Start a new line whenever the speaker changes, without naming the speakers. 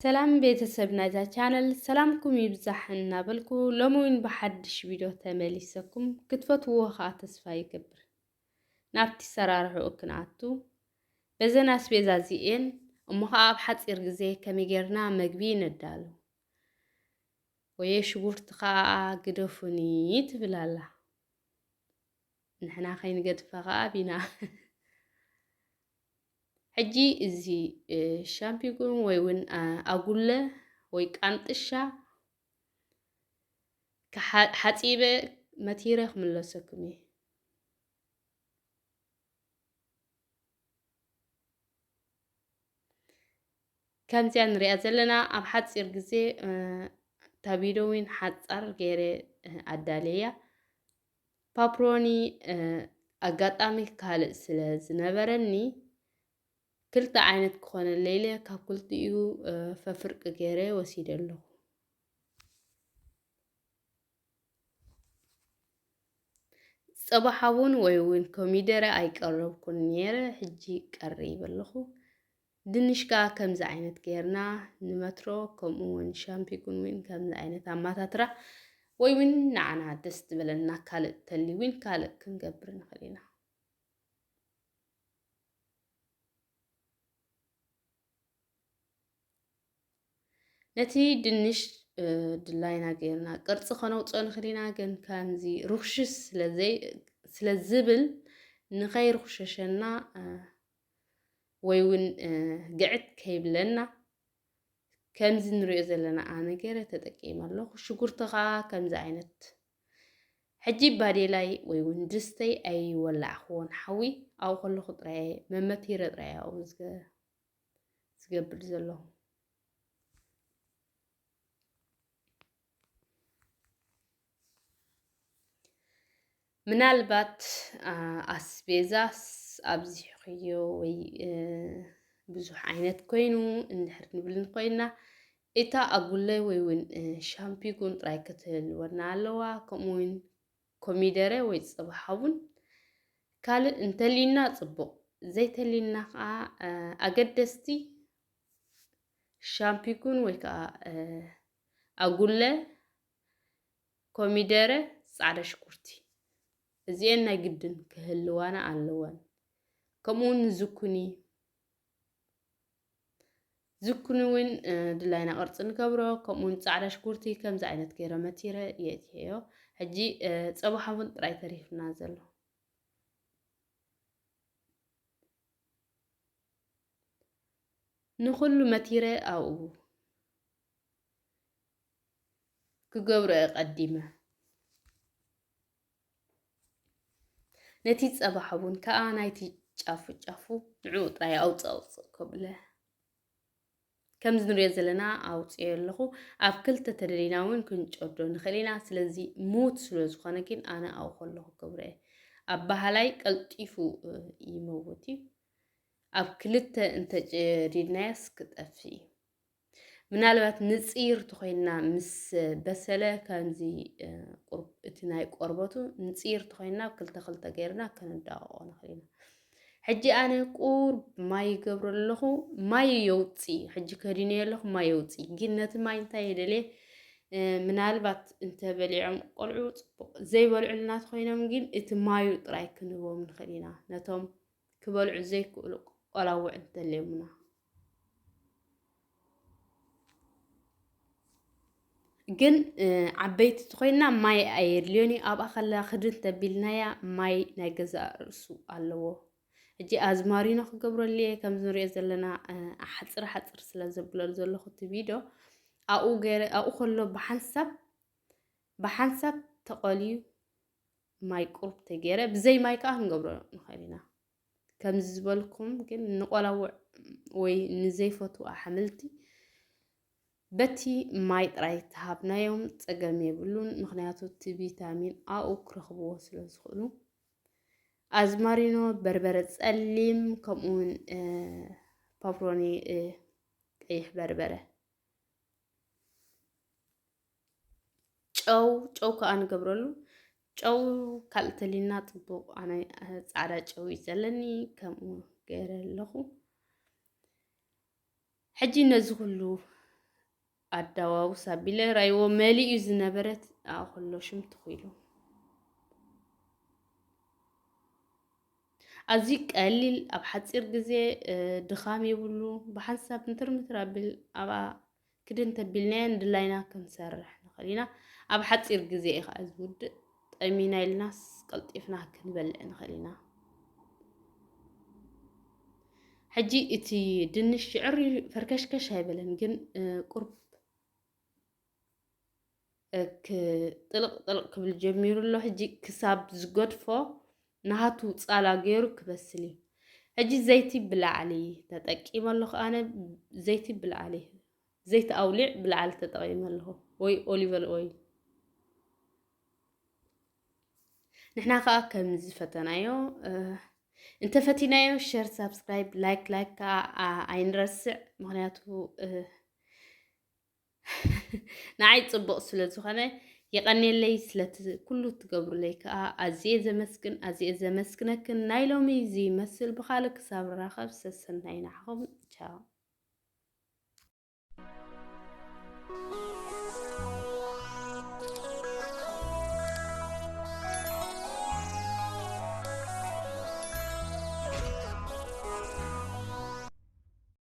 سلام ቤተሰብና ዛ ቻነል ሰላምኩም ይብዛሕ እናበልኩ ሎሙን በሐድሽ ቪዲዮ ተመሊሰኩም ክትፈትዎ ኸዓ ተስፋ ይገብር ናብቲ ሰራርሑ ክንኣቱ በዘን ኣስቤዛ እዚአን እሞ ኸዓ ኣብ ሓፂር ግዜ ከመይ ጌርና መግቢ ነዳሉ ወየ ሽጉርቲ ኸዓ ግደፉኒ ትብል ኣላ ንሕና ከይንገድፋ ኸዓ ቢና ሕጂ እዚ ሻምፒዮን ወይ ውን ኣጉለ ወይ ቃንጥሻ ሓፂበ መቲረ ክምለሰኩም እየ ከምዚያ ንሪኣ ዘለና ኣብ ሓፂር ግዜ ታቢዶዊን ሓፃር ገይረ ኣዳለያ ፓፕሮኒ ኣጋጣሚ ካልእ ስለ ዝነበረኒ ክልተ ዓይነት ክኾነ ለይለ ካብ ክልቲኡ ፈፍርቂ ገይረ ወሲደ ኣለኹ ፀባ ሓውን ወይ ውን ኮሚደረ ኣይቀረብኩን ነይረ ሕጂ ቀሪብ ኣለኹ ድንሽ ከዓ ከምዚ ዓይነት ጌርና ንመትሮ ከምኡ ውን ሻምፒዮን ውን ከምዚ ዓይነት ኣማታትራ ወይ ውን ንዓና ደስ ትብለና ካልእ ተሊ ውን ካልእ ክንገብር ንኽእል ኢና ነቲ ድንሽ ድላይና ጌርና ቅርፂ ከነውፅኦ ንኽእል ኢና ግን ከምዚ ሩክሽስ ስለዝብል ንኸይርኩሸሸና ወይ ውን ግዕት ከይብለና ከምዚ ንሪኦ ዘለና ኣነ ገይረ ተጠቂመ ኣለኹ ሽጉርቲ ኸዓ ከምዚ ዓይነት ሕጂ ባዴላይ ወይ ውን ድስተይ ኣይወላዕኽዎን ሓዊ ኣብኡ ከለኹ ጥራይ መመቲረ ጥራይ ኣብኡ ዝገብር ዘለኹ ምናልባት ኣስቤዛስ ኣብዚሕዮ ወይ ብዙሕ ዓይነት ኮይኑ እንድሕር ንብል ኮይና እታ ኣጉለ ወይ ውን ሻምፒዮን ጥራይ ክትህልወና ኣለዋ ከምኡ ውን ኮሚደረ ወይ ፀባ ሓውን ካልእ እንተሊና ፅቡቕ ዘይተሊና ከዓ ኣገደስቲ ሻምፒዮን ወይ ከዓ ኣጉለ ኮሚደረ ፃዕዳ ሽጉርቲ እዚአን ናይ ግድን ክህልዋና ኣለወን ከምኡ ውን ዝኩኒ ውን ድላይና ቅርፂ ንገብሮ ከምኡ ውን ፃዕዳ ሽጉርቲ ከምዚ ዓይነት ገይረ መቲረ የእትዮ ሕጂ ፀባ ሓውን ጥራይ ተሪፍና ዘሎ ንኹሉ መቲረ ኣብኡ ክገብሮ ቀዲመ ነቲ ፀባ ሓውን ከዓ ናይቲ ጫፉ ንዕኡ ጥራይ ኣውፅእ ከብለ ከምዚ ንሪኦ ዘለና ኣውፅዮ ኣለኹ ኣብ ክልተ ተደሊና ውን ክንጨዶ ንኽእል ኢና ስለዚ ሙት ስለ ዝኾነ ግን ኣነ ኣብኡ ከለኹ ገብረ ኣብ ባህላይ ቀልጢፉ ይመውት እዩ ኣብ ክልተ እንተጨዲድናያስ ክጠፊ ምናልባት ንፂር ተኾይና ምስ በሰለ ከምዚ እቲ ናይ ቆርበቱ ንፂር ተኾይና ክልተ ገይርና ከነዳቅቆ ንኽእል ኢና ሕጂ ኣነ ቁርብ ማይ ገብሮ ኣለኹ ማይ የውፂ ሕጂ ከዲነ ኣለኹ ማይ የውፂ ግን ነቲ ማይ እንታይ የደልየ ምናልባት እንተበሊዖም ቆልዑ ፅቡቕ ዘይበልዑልና ተኾይኖም ግን እቲ ማዩ ጥራይ ክንህቦም ንኽእል ኢና ነቶም ክበልዑ ዘይክእሉ ቆላውዕ እንተልዮምና ግን ዓበይቲ ተኾይና ማይ ኣየድልዮን ኣብኣ ከላ ክድን ተቢልናያ ማይ ናይ ገዛ ርእሱ ኣለዎ ሕጂ ኣዝማሪኖ ክገብረልየ ከምዚ ንሪኦ ዘለና ሓፅር ስለ ዘብለሉ ዘለኹ እቲ ቪድዮ ኣብኡ ከሎ ብሓንሳብ ተቐልዩ ማይ ቁርብ ተገይረ ብዘይ ማይ ከዓ ክንገብሮ ንኽእል ኢና ከምዚ ዝበልኩም ግን ንቆላውዕ ወይ ንዘይፈትው ኣሕምልቲ በቲ ማይ ጥራይ ተሃብናዮም ፀገም የብሉን ምክንያቱ እቲ ቪታሚን ኣብኡ ክረኽብዎ ስለ ዝኽእሉ ኣዝማሪኖ በርበረ ፀሊም ከምኡ ውን ፓፕሮኒ ቀይሕ በርበረ ጨው كأن قبرلو ጨው ካልተሊና ጥቡቅ ኣነ ጻዕዳ ጨው እዩ ዘለኒ ከምኡ ገይረ ኣለኹ ሕጂ ነዚ ኩሉ ኣዳዋውስ ኣቢለ ራይዎ መሊኡ ዝነበረት ኣኹሎ ሽምቲ ኺሉ ኣዝዩ ቀሊል ኣብ ሓፂር ግዜ ድኻም የብሉ ብሓንሳብ እንትርምትር ኣቢል ኣብኣ ክድን ተቢልናዮ ንድላይና ክንሰርሕ ንኽእል ኢና ኣብ ሓፂር ግዜ ኢኻ ዝውድእ ጠሚና ኢልናስ ቀልጢፍና ክንበልዕ ንኽእል ኢና ሕጂ እቲ ድንሽ ዕሪ ፈርከሽከሽ ኣይበለን ግን ቁርብ ጥልቕ ክብል ጀሚሩ ኣሎ ሕጂ ክሳብ ዝገድፎ ናሃቱ ጻላ ገይሩ ክበስል እዩ ሕጂ ዘይቲ ብላዕሊ ተጠቂመ ኣለኹ ኣነ ዘይቲ ብላዕሊ ዘይቲ ኣውሊዕ ብላዕሊ ተጠቒመ ኣለኹ ወይ ኦሊቭ ኦይል نحنا خا كم زفتنايو انت فتينايو شير سبسكرايب لايك عين رسع مغنياتو نعي تصبق سلة خانة يقني لي سلة كله تقبر ليك أزيز مسكن نايلومي زي مسل بخالك صبر راخب سسن ناينعهم تشاو